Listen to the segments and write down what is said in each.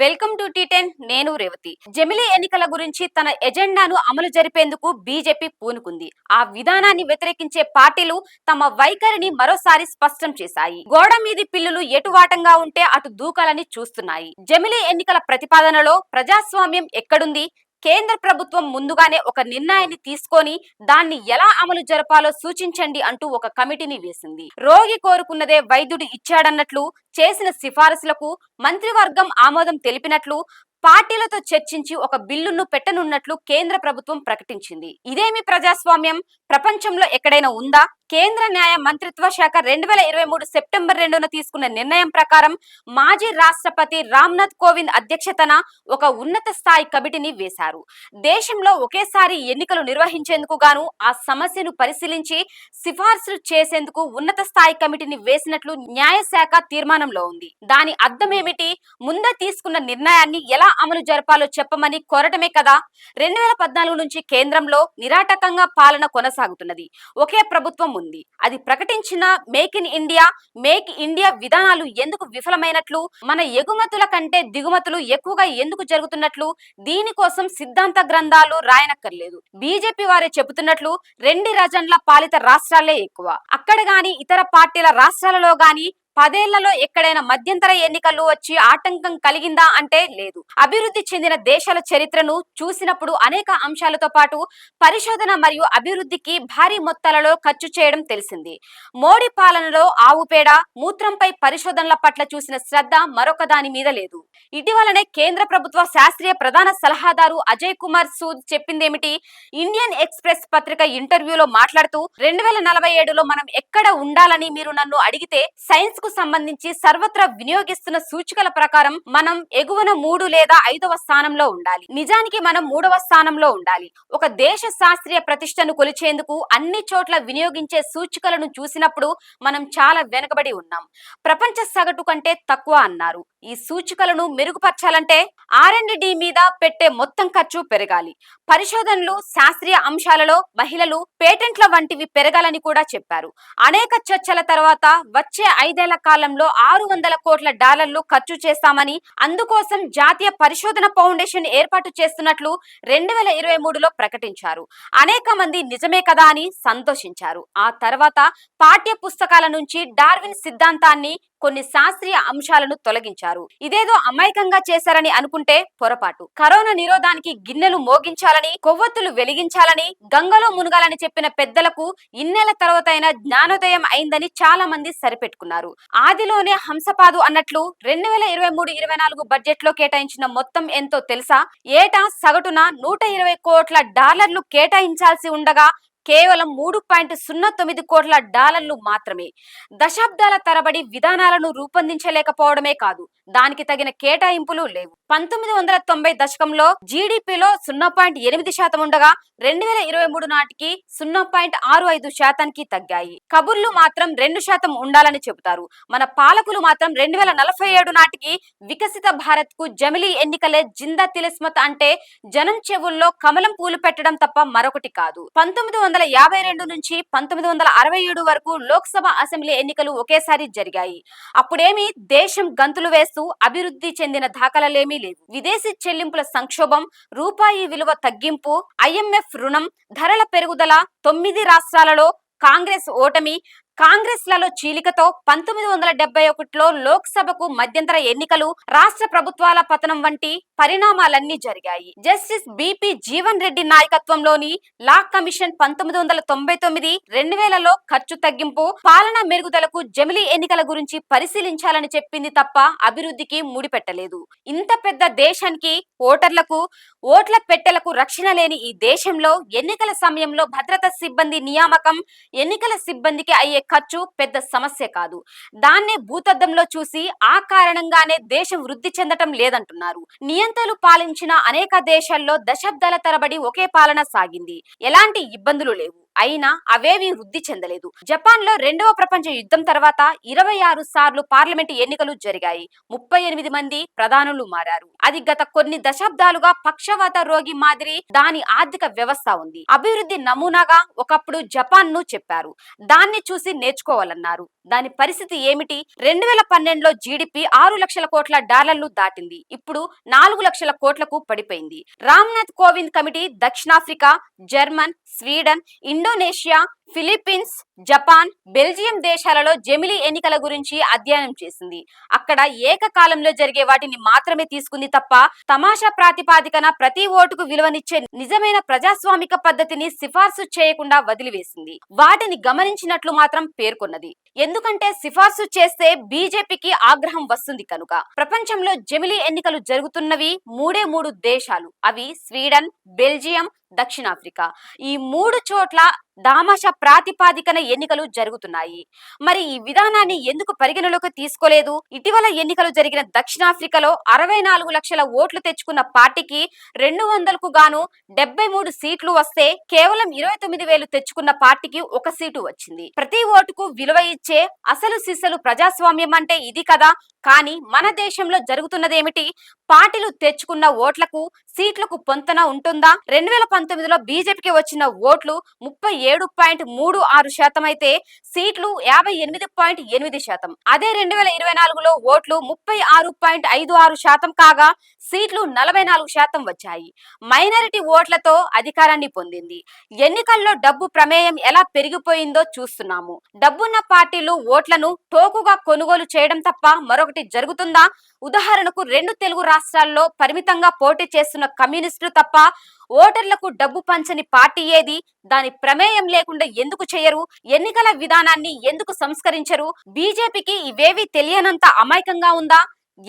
Welcome to టీ10. నేను రేవతి. జమిలీ ఎన్నికల గురించి తన ఎజెండాను అమలు జరిపేందుకు బీజేపీ పూనుకుంది. ఆ విధానాన్ని వ్యతిరేకించే పార్టీలు తమ వైఖరిని మరోసారి స్పష్టం చేశాయి. గోడ మీది పిల్లులు ఎటువాటంగా ఉంటే అటు దూకాలని చూస్తున్నాయి. జమిలీ ఎన్నికల ప్రతిపాదనలో ప్రజాస్వామ్యం ఎక్కడుంది? కేంద్ర ప్రభుత్వం ముందుగానే ఒక నిర్ణయాన్ని తీసుకొని దాన్ని ఎలా అమలు జరపాలో సూచించండి అంటూ ఒక కమిటీని వేసింది. రోగి కోరుకున్నదే వైద్యుడు ఇచ్చాడన్నట్లు చేసిన సిఫారసులకు మంత్రివర్గం ఆమోదం తెలిపినట్లు పార్టీలతో చర్చించి ఒక బిల్లును పెట్టనున్నట్లు కేంద్ర ప్రభుత్వం ప్రకటించింది. ఇదేమి ప్రజాస్వామ్యం? ప్రపంచంలో ఎక్కడైనా ఉందా? కేంద్ర న్యాయ మంత్రిత్వ శాఖ 2023 సెప్టెంబర్ 2న తీసుకున్న నిర్ణయం ప్రకారం మాజీ రాష్ట్రపతి రామ్నాథ్ కోవింద్ అధ్యక్షతన ఒక ఉన్నత స్థాయి కమిటీని వేశారు. దేశంలో ఒకేసారి ఎన్నికలు నిర్వహించేందుకు గాను ఆ సమస్యను పరిశీలించి సిఫార్సులు చేసేందుకు ఉన్నత స్థాయి కమిటీని వేసినట్లు న్యాయశాఖ తీర్మానంలో ఉంది. దాని అర్థం ఏమిటి? ముందే తీసుకున్న నిర్ణయాన్ని ఎలా అమలు జరపాలో చెప్పమని కోరటమే కదా. 2014 నుంచి కేంద్రంలో నిరాటకంగా పాలన కొనసాగుతున్నది. ఒకే ప్రభుత్వం ఉంది. అది ప్రకటించిన మేక్ ఇండియా విధానాలు ఎందుకు విఫలమైనట్లు, మన ఎగుమతుల కంటే దిగుమతులు ఎక్కువగా ఎందుకు జరుగుతున్నట్లు, దీనికోసం సిద్ధాంత గ్రంథాలు రాయనక్కర్లేదు. బీజేపీ వారే చెబుతున్నట్లు 2 డజన్ల పాలిత రాష్ట్రాలే ఎక్కువ. అక్కడ గాని ఇతర పార్టీల రాష్ట్రాలలో గాని 10 ఏళ్లలో ఎక్కడైనా మధ్యంతర ఎన్నికలు వచ్చి ఆటంకం కలిగిందా అంటే లేదు. అభివృద్ధి చెందిన దేశాల చరిత్రను చూసినప్పుడు అనేక అంశాలతో పాటు పరిశోధన మరియు అభివృద్ధికి భారీ మొత్తాలలో ఖర్చు చేయడం తెలిసింది. మోడీ పాలనలో ఆవు పేడ, మూత్రంపై పరిశోధనల పట్ల చూసిన శ్రద్ధ మరొక దాని మీద లేదు. ఇటీవలనే కేంద్ర ప్రభుత్వ శాస్త్రీయ ప్రధాన సలహాదారు అజయ్ కుమార్ సూద్ చెప్పిందేమిటి? ఇండియన్ ఎక్స్ప్రెస్ పత్రిక ఇంటర్వ్యూలో మాట్లాడుతూ 2047లో మనం ఎక్కడ ఉండాలని మీరు నన్ను అడిగితే సైన్స్ కు సంబంధించి సర్వత్రా వినియోగిస్తున్న సూచికల ప్రకారం మనం ఎగువన 3 లేదా 5వ స్థానంలో ఉండాలి. నిజానికి మనం 3వ స్థానంలో ఉండాలి. ఒక దేశ శాస్త్రీయ ప్రతిష్టను కొలిచేందుకు అన్ని చోట్ల వినియోగించే సూచికలను చూసినప్పుడు మనం చాలా వెనుకబడి ఉన్నాం. ప్రపంచ సగటు కంటే తక్కువ అన్నారు. ఈ సూచికలను మెరుగుపరచాలంటే R&D మీద పెట్టే మొత్తం ఖర్చు పెరగాలి. పరిశోధనలు, శాస్త్రీయ అంశాలలో మహిళలు, పేటెంట్ల వంటివి పెరగాలని కూడా చెప్పారు. అనేక చర్చల తర్వాత వచ్చే 5 ఏళ్ల కాలంలో $600 కోట్ల ఖర్చు చేస్తామని, అందుకోసం జాతీయ పరిశోధన ఫౌండేషన్ ఏర్పాటు చేస్తున్నట్లు 2023లో ప్రకటించారు. అనేక మంది నిజమే కదా అని సంతోషించారు. ఆ తర్వాత పాఠ్య పుస్తకాల నుంచి డార్విన్ సిద్ధాంతాన్ని, కొన్ని శాస్త్రీయ అంశాలను తొలగించారు. ఇదేదో అమాయకంగా చేశారని అనుకుంటే పొరపాటు. కరోనా నిరోధానికి గిన్నెలు మోగించాలని, కొవ్వొత్తులు వెలిగించాలని, గంగలో మునగాలని చెప్పిన పెద్దలకు ఇన్నేళ్ల తర్వాత అయినా జ్ఞానోదయం అయిందని చాలా మంది సరిపెట్టుకున్నారు. ఆదిలోనే హంసపాదు అన్నట్లు 2023-24 బడ్జెట్ లో కేటాయించిన మొత్తం ఎంతో తెలుసా? ఏటా సగటున $120 కోట్ల కేటాయించాల్సి ఉండగా కేవలం $3.09 కోట్ల మాత్రమే. దశాబ్దాల తరబడి విధానాలను రూపొందించలేకపోవడమే కాదు, దానికి తగిన కేటాయింపులు లేవు. 1990 దశకంలో జీడీపీలో 0.8% ఉండగా 2023 నాటికి 0.65% తగ్గాయి. కబుర్లు మాత్రం 2% ఉండాలని చెబుతారు. మన పాలకులు మాత్రం 2047 నాటికి వికసిత భారత్ కు జమిలీ ఎన్నికలే జిందా తిలిస్మత్ అంటే జనం చెవుల్లో కమలం పూలు పెట్టడం తప్ప మరొకటి కాదు. 1952 నుంచి 1967 వరకు లోక్సభ, అసెంబ్లీ ఎన్నికలు ఒకేసారి జరిగాయి. అప్పుడేమి దేశం గంతులు వేస్తూ అభివృద్ధి చెందిన దాఖలాలేమీ లేవు. విదేశీ చెల్లింపుల సంక్షోభం, రూపాయి విలువ తగ్గింపు, IMF రుణం, ధరల పెరుగుదల, 9 రాష్ట్రాలలో కాంగ్రెస్ ఓటమి, కాంగ్రెస్లలో చీలికతో 1971లో లోక్సభకు మధ్యంతర ఎన్నికలు, రాష్ట్ర ప్రభుత్వాల పతనం వంటి పరిణామాలన్నీ జరిగాయి. జస్టిస్ బిపి జీవన్ రెడ్డి నాయకత్వంలోని లా కమిషన్ 1999, 2000లో ఖర్చు తగ్గింపు, పాలన మెరుగుదలకు జమిలీ ఎన్నికల గురించి పరిశీలించాలని చెప్పింది తప్ప అభివృద్ధికి ముడిపెట్టలేదు. ఇంత పెద్ద దేశానికి ఓట్ల పెట్టెలకు రక్షణ లేని ఈ దేశంలో ఎన్నికల సమయంలో భద్రతా సిబ్బంది నియామకం, ఎన్నికల సిబ్బందికి అయ్యే ఖర్చు పెద్ద సమస్య కాదు. దాన్నే భూతద్దంలో చూసి ఆ కారణంగానే దేశం వృద్ధి చెందటం లేదంటున్నారు. నియంతలు పాలించిన అనేక దేశాల్లో దశాబ్దాల తరబడి ఒకే పాలన సాగింది. ఎలాంటి ఇబ్బందులు లేవు. అయినా అవేవి వృద్ధి చెందలేదు. జపాన్ లో 2వ ప్రపంచ యుద్ధం తర్వాత 26 సార్లు పార్లమెంటు ఎన్నికలు జరిగాయి. 38 మంది ప్రధానులు మారారు. అది గత కొన్ని దశాబ్దాలుగా పక్షవాత రోగి మాదిరి దాని ఆర్థిక వ్యవస్థ ఉంది. అభివృద్ధి నమూనాగా ఒకప్పుడు జపాన్ ను చెప్పారు. దాన్ని చూసి నేర్చుకోవాలన్నారు. దాని పరిస్థితి ఏమిటి? 2012లో జీడిపి 6 లక్షల కోట్ల డాలర్లు దాటింది. ఇప్పుడు 4 లక్షల కోట్లకు పడిపోయింది. రామ్నాథ్ కోవింద్ కమిటీ దక్షిణాఫ్రికా, German, Sweden, Indonesia, Philippines, Japan, Belgium దేశాలలో జమిలీ ఎన్నికల గురించి అధ్యయనం చేసింది. అక్కడ ఏకకాలంలో జరిగే వాటిని మాత్రమే తీసుకుంది తప్ప తమాషా ప్రాతిపాదికన ప్రతి ఓటుకు విలువనిచ్చే నిజమైన ప్రజాస్వామిక పద్ధతిని సిఫార్సు చేయకుండా వదిలివేసింది. వాటిని గమనించినట్లు మాత్రం పేర్కొన్నది. ఎందుకంటే సిఫార్సు చేస్తే బీజేపీకి ఆగ్రహం వస్తుంది కనుక. ప్రపంచంలో జమిలీ ఎన్నికలు జరుగుతున్నవి 3 దేశాలు. అవి స్వీడన్, బెల్జియం, దక్షిణాఫ్రికా. ఈ 3 చోట్ల దామాషా ప్రాతిపాదికన ఎన్నికలు జరుగుతున్నాయి. మరి ఈ విధానాన్ని ఎందుకు పరిగణలోకి తీసుకోలేదు? ఇటీవల ఎన్నికలు జరిగిన దక్షిణాఫ్రికాలో 64 లక్షల ఓట్లు తెచ్చుకున్న పార్టీకి 200కు గాను 73 సీట్లు వస్తే కేవలం 29,000 తెచ్చుకున్న పార్టీకి 1 సీటు వచ్చింది. ప్రతి ఓటుకు విలువ ఇచ్చే అసలు సిసలు ప్రజాస్వామ్యం అంటే ఇది కదా. కానీ మన దేశంలో జరుగుతున్నదేమిటి? పార్టీలు తెచ్చుకున్న ఓట్లకు సీట్లకు పొంతన ఉంటుందా? 2019లో బీజేపీకి వచ్చిన ఓట్లు 37.36% అయితే సీట్లు 58.8%. అదే 2024లో ఓట్లు 36.56% కాగా సీట్లు 44% వచ్చాయి. మైనారిటీ ఓట్లతో అధికారాన్ని పొందింది. ఎన్నికల్లో డబ్బు ప్రమేయం ఎలా పెరిగిపోయిందో చూస్తున్నాము. డబ్బున్న పార్టీలు ఓట్లను టోకుగా కొనుగోలు చేయడం తప్ప మరొకటి జరుగుతుందా? ఉదాహరణకు 2 తెలుగు రాష్ట్రాల్లో పరిమితంగా పోటీ చేస్తున్న కమ్యూనిస్టులు తప్ప ఓటర్లకు డబ్బు పంచని పార్టీ ఏది? దాని ప్రమేయం లేకుండా ఎందుకు చేయరు? ఎన్నికల విధానాన్ని ఎందుకు సంస్కరించరు? బీజేపీకి ఇవేవి తెలియనంత అమాయకంగా ఉందా?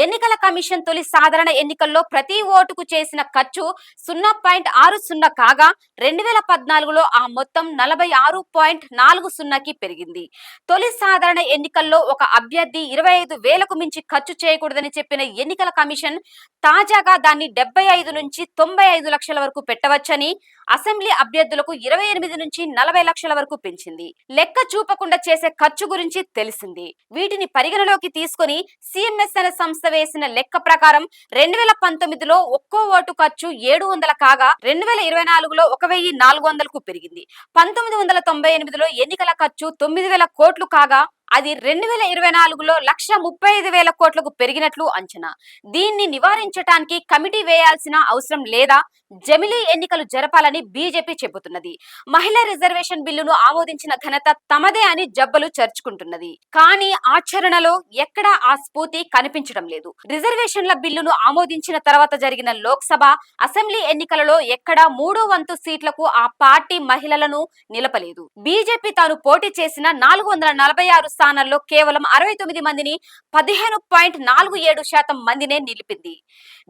ఎన్నికల కమిషన్ తొలి సాధారణ ఎన్నికల్లో ప్రతి ఓటుకు చేసిన ఖర్చు 0.60 కాగా 2014లో ఆ మొత్తం 46.40కి పెరిగింది. తొలి సాధారణ ఎన్నికల్లో ఒక అభ్యర్థి 25,000కు మించి ఖర్చు చేయకూడదని చెప్పిన ఎన్నికల కమిషన్ తాజాగా దాన్ని 75 నుంచి 95 లక్షల వరకు పెట్టవచ్చని, అసెంబ్లీ అభ్యర్థులకు 28 నుంచి 40 లక్షల వరకు పెంచింది. లెక్క చూపకుండా చేసే ఖర్చు గురించి తెలిసింది. వీటిని పరిగణలోకి తీసుకొని సిఎంఎస్ అనే సంస్థ వేసిన లెక్క ప్రకారం 2019లో ఒక్కో ఓటు ఖర్చు 700 కాగా 2024లో 1,400కు పెరిగింది. 1998లో ఎన్నికల ఖర్చు 9,000 కోట్లు కాగా అది 2024లో 1,35,000 కోట్లకు పెరిగినట్లు అంచనా. దీన్ని నివారించడానికి కమిటీ వేయాల్సిన అవసరం లేదా? జమిలీ ఎన్నికలు జరపాలని బీజేపీ చెబుతున్నది. మహిళా రిజర్వేషన్ బిల్లును ఆమోదించిన ఘనత తమదే అని జబ్బలు చర్చుకుంటున్నది. కానీ ఆచరణలో ఎక్కడా ఆ స్ఫూర్తి కనిపించడం లేదు. రిజర్వేషన్ల బిల్లును ఆమోదించిన తర్వాత జరిగిన లోక్సభ, అసెంబ్లీ ఎన్నికలలో ఎక్కడా 3వ వంతు సీట్లకు ఆ పార్టీ మహిళలను నిలపలేదు. బీజేపీ తాను పోటీ చేసిన 446 స్థానాల్లో కేవలం 69 మందిని 15.47% మందినే నిలిపింది.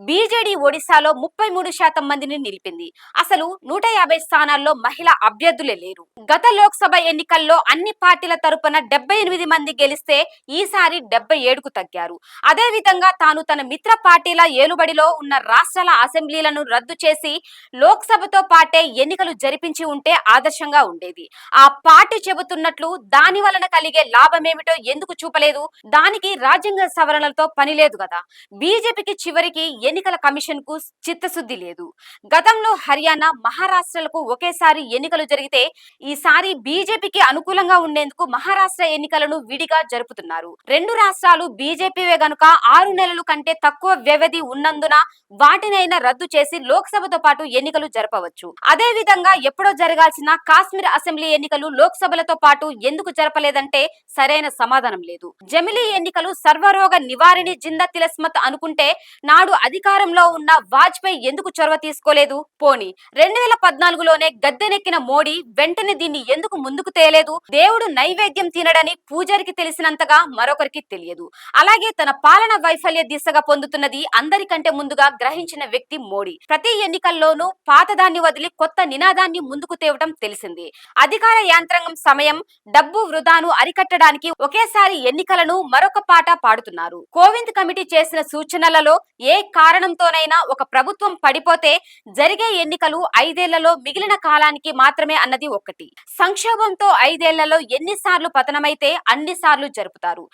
బీజేడీ ఒడిశాలో 33% మందిని నిలిపింది. అసలు 150 స్థానాల్లో మహిళా అభ్యర్థులే లేరు. గత లోక్సభ ఎన్నికల్లో అన్ని పార్టీల తరపున 78 మంది గెలిస్తే ఈసారి 77కు తగ్గారు. అదే విధంగా తాను తన మిత్ర పార్టీల ఏలుబడిలో ఉన్న రాష్ట్రాల అసెంబ్లీలను రద్దు చేసి లోక్సభతో పాటే ఎన్నికలు జరిపించి ఉంటే ఆదర్శంగా ఉండేది. ఆ పార్టీ చెబుతున్నట్లు దాని వలన కలిగే లాభమేమిటో ఎందుకు చూపలేదు? దానికి రాజ్యాంగ సవరణలతో పని లేదు కదా. బీజేపీకి చివరికి ఎన్నికల కమిషన్ కు చిత్తశుద్ధి లేదు. గతంలో హర్యానా, మహారాష్ట్రలకు ఒకేసారి ఎన్నికలు జరిగితే ఈసారి బీజేపీకి అనుకూలంగా ఉండేందుకు మహారాష్ట్ర ఎన్నికలను విడిగా జరుపుతున్నారు. 2 రాష్ట్రాలు బీజేపీవే గనుక 6 నెలల కంటే తక్కువ వ్యవధి ఉన్నందున వాటినైనా రద్దు చేసి లోక్సభతో పాటు ఎన్నికలు జరపవచ్చు. అదే విధంగా ఎప్పుడో జరగాల్సిన కాశ్మీర్ అసెంబ్లీ ఎన్నికలు లోక్సభలతో పాటు ఎందుకు జరపలేదంటే సరైన సమాధానం లేదు. జమిలీ ఎన్నికలు సర్వరోగ నివారిణి జిందా తిలస్మత్ అనుకుంటే నాడు అధికారంలో ఉన్న వాజ్పేయి ఎందుకు చొరవ తీసుకోలేదు? పోనీ 2014లోనే గద్దెనెక్కిన మోడీ వెంటనే దీన్ని ఎందుకు ముందుకు తేలేదు? దేవుడు నైవేద్యం తినడని పూజారికి తెలిసినంతగా మరొకరికి తెలియదు. అలాగే తన పాలన వైఫల్య దిశగా పొందుతున్నది అందరికంటే ముందుగా గ్రహించిన వ్యక్తి మోడీ. ప్రతి ఎన్నికల్లోనూ పాతదాన్ని వదిలి కొత్త నినాదాన్ని ముందుకు తేవటం తెలిసిందే. అధికార యంత్రాంగం సమయం, డబ్బు వృధాను అరికట్టడానికి ఒకేసారి ఎన్నికలను మరొక పాట పాడుతున్నారు. కోవింద్ కమిటీ చేసిన సూచనలలో ఏ కారణంతోనైనా ఒక ప్రభుత్వం పడిపోతే జరిగే ఎన్నికలు 5 ఏళ్లలో మిగిలిన కాలానికి మాత్రమే అన్నది ఒక్కటి. సంక్షోభంతో 5 ఏళ్లలో ఎన్నిసార్లు పతనమైతే అన్నిసార్లు జరుపుతారు.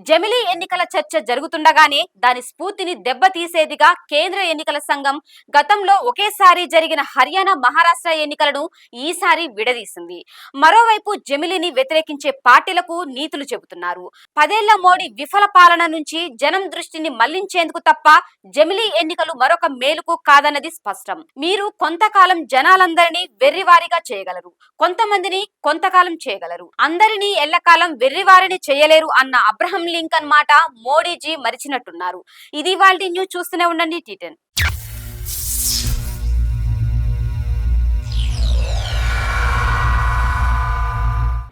జమిలీ ఎన్నికల చర్చ జరుగుతుండగానే దాని స్ఫూర్తిని దెబ్బతీసేదిగా కేంద్ర ఎన్నికల సంఘం గతంలో ఒకేసారి జరిగిన హర్యానా, మహారాష్ట్ర ఎన్నికలను ఈసారి విడదీసింది. మరోవైపు జమిలీని వ్యతిరేకించే పార్టీలకు నీతులు చెబుతున్నారు. 10 ఏళ్ల మోడీ విఫల పాలన నుంచి జనం దృష్టిని మళ్లించేందుకు తప్ప జమిలీ ఎన్నికలు మరొక మేలుకు కాదన్నది స్పష్టం. మీరు కొంతకాలం జనాలందరినీ వెర్రివారిగా చేయగలరు, కొంతమందిని కొంతకాలం చేయగలరు, అందరినీ ఎల్లకాలం వెర్రివారిని చేయలేరు అన్న అబ్రహం లింకన్ మాట మోడీజీ మరిచినట్టున్నారు. ఇది ఇవాల్టి న్యూస్. చూస్తూనే ఉండండి T10.